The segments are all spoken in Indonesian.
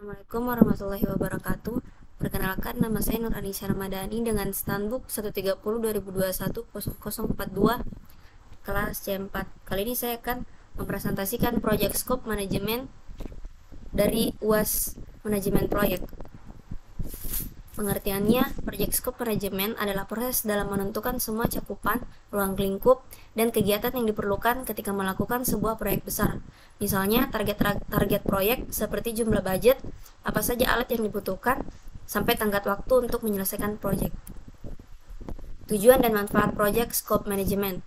Assalamualaikum warahmatullahi wabarakatuh. Perkenalkan, nama saya Nur Anisha Ramadhani dengan Standbook 130-2021-0042 kelas C4. Kali ini saya akan mempresentasikan Project Scope Management dari UAS Manajemen Proyek. Pengertiannya, Project Scope Management adalah proses dalam menentukan semua cakupan, ruang lingkup, dan kegiatan yang diperlukan ketika melakukan sebuah proyek besar. Misalnya, target proyek seperti jumlah budget, apa saja alat yang dibutuhkan, sampai tenggat waktu untuk menyelesaikan proyek. Tujuan dan manfaat Project Scope Management.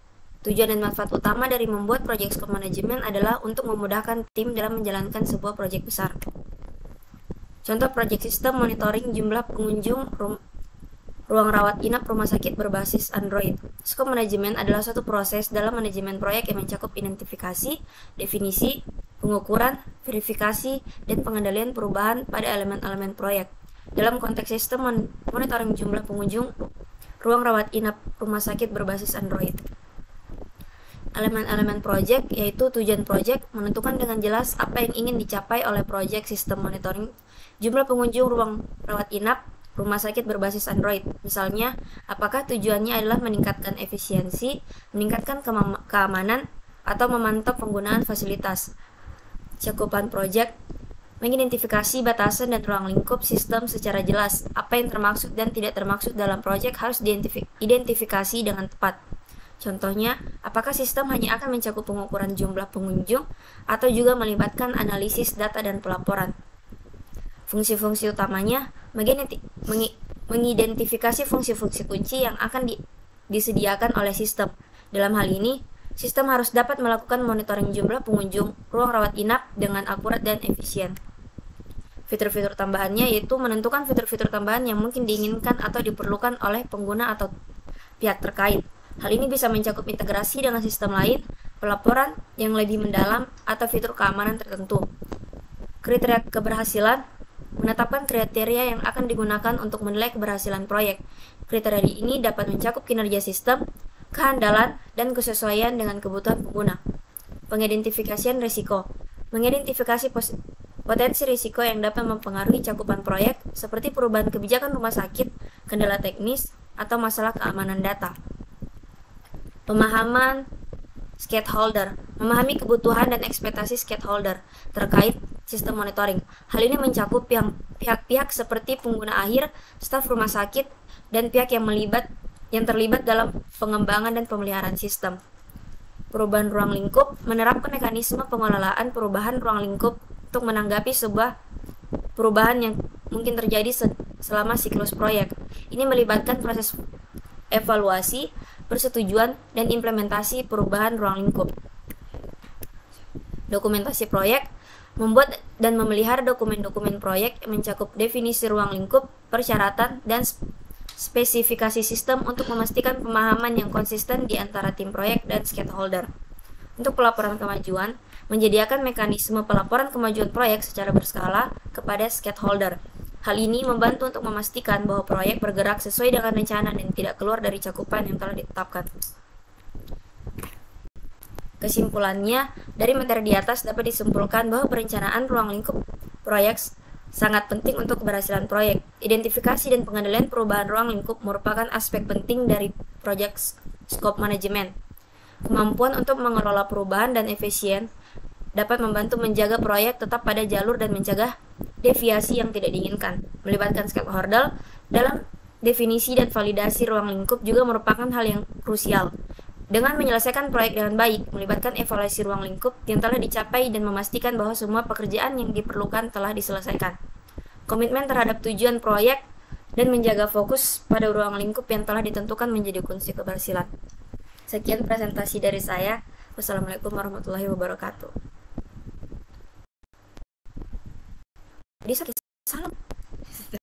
Tujuan dan manfaat utama dari membuat Project Scope Management adalah untuk memudahkan tim dalam menjalankan sebuah proyek besar. Contoh proyek sistem monitoring jumlah pengunjung ruang rawat inap rumah sakit berbasis Android. Scope management adalah suatu proses dalam manajemen proyek yang mencakup identifikasi, definisi, pengukuran, verifikasi, dan pengendalian perubahan pada elemen-elemen proyek. Dalam konteks sistem monitoring jumlah pengunjung ruang rawat inap rumah sakit berbasis Android. Elemen-elemen proyek yaitu tujuan proyek, menentukan dengan jelas apa yang ingin dicapai oleh proyek sistem monitoring jumlah pengunjung ruang rawat inap rumah sakit berbasis Android. Misalnya, apakah tujuannya adalah meningkatkan efisiensi, meningkatkan keamanan, atau memantau penggunaan fasilitas. Cakupan proyek mengidentifikasi batasan dan ruang lingkup sistem secara jelas. Apa yang termaksud dan tidak termaksud dalam proyek harus diidentifikasi dengan tepat. Contohnya, apakah sistem hanya akan mencakup pengukuran jumlah pengunjung atau juga melibatkan analisis data dan pelaporan. Fungsi-fungsi utamanya mengidentifikasi fungsi-fungsi kunci yang akan disediakan oleh sistem. Dalam hal ini, sistem harus dapat melakukan monitoring jumlah pengunjung ruang rawat inap dengan akurat dan efisien. Fitur-fitur tambahannya yaitu menentukan fitur-fitur tambahan yang mungkin diinginkan atau diperlukan oleh pengguna atau pihak terkait. Hal ini bisa mencakup integrasi dengan sistem lain, pelaporan yang lebih mendalam, atau fitur keamanan tertentu. Kriteria keberhasilan menetapkan kriteria yang akan digunakan untuk menilai keberhasilan proyek. Kriteria ini dapat mencakup kinerja sistem, kehandalan, dan kesesuaian dengan kebutuhan pengguna. Pengidentifikasian risiko mengidentifikasi potensi risiko yang dapat mempengaruhi cakupan proyek, seperti perubahan kebijakan rumah sakit, kendala teknis, atau masalah keamanan data. Pemahaman stakeholder, memahami kebutuhan dan ekspektasi stakeholder terkait sistem monitoring. Hal ini mencakup pihak-pihak seperti pengguna akhir, staf rumah sakit, dan pihak yang terlibat dalam pengembangan dan pemeliharaan sistem. Perubahan ruang lingkup menerapkan mekanisme pengelolaan perubahan ruang lingkup untuk menanggapi sebuah perubahan yang mungkin terjadi selama siklus proyek. Ini melibatkan proses evaluasi, persetujuan, dan implementasi perubahan ruang lingkup. Dokumentasi proyek membuat dan memelihara dokumen-dokumen proyek yang mencakup definisi ruang lingkup, persyaratan, dan spesifikasi sistem untuk memastikan pemahaman yang konsisten di antara tim proyek dan stakeholder. Untuk pelaporan kemajuan, menyediakan mekanisme pelaporan kemajuan proyek secara berskala kepada stakeholder. Hal ini membantu untuk memastikan bahwa proyek bergerak sesuai dengan rencana dan tidak keluar dari cakupan yang telah ditetapkan. Kesimpulannya, dari materi di atas dapat disimpulkan bahwa perencanaan ruang lingkup proyek sangat penting untuk keberhasilan proyek. Identifikasi dan pengendalian perubahan ruang lingkup merupakan aspek penting dari Project Scope Management. Kemampuan untuk mengelola perubahan dan efisien dapat membantu menjaga proyek tetap pada jalur dan mencegah deviasi yang tidak diinginkan. Melibatkan stakeholder dalam definisi dan validasi ruang lingkup juga merupakan hal yang krusial. Dengan menyelesaikan proyek dengan baik, melibatkan evaluasi ruang lingkup yang telah dicapai dan memastikan bahwa semua pekerjaan yang diperlukan telah diselesaikan. Komitmen terhadap tujuan proyek dan menjaga fokus pada ruang lingkup yang telah ditentukan menjadi kunci keberhasilan. Sekian presentasi dari saya. Wassalamualaikum warahmatullahi wabarakatuh. Salam.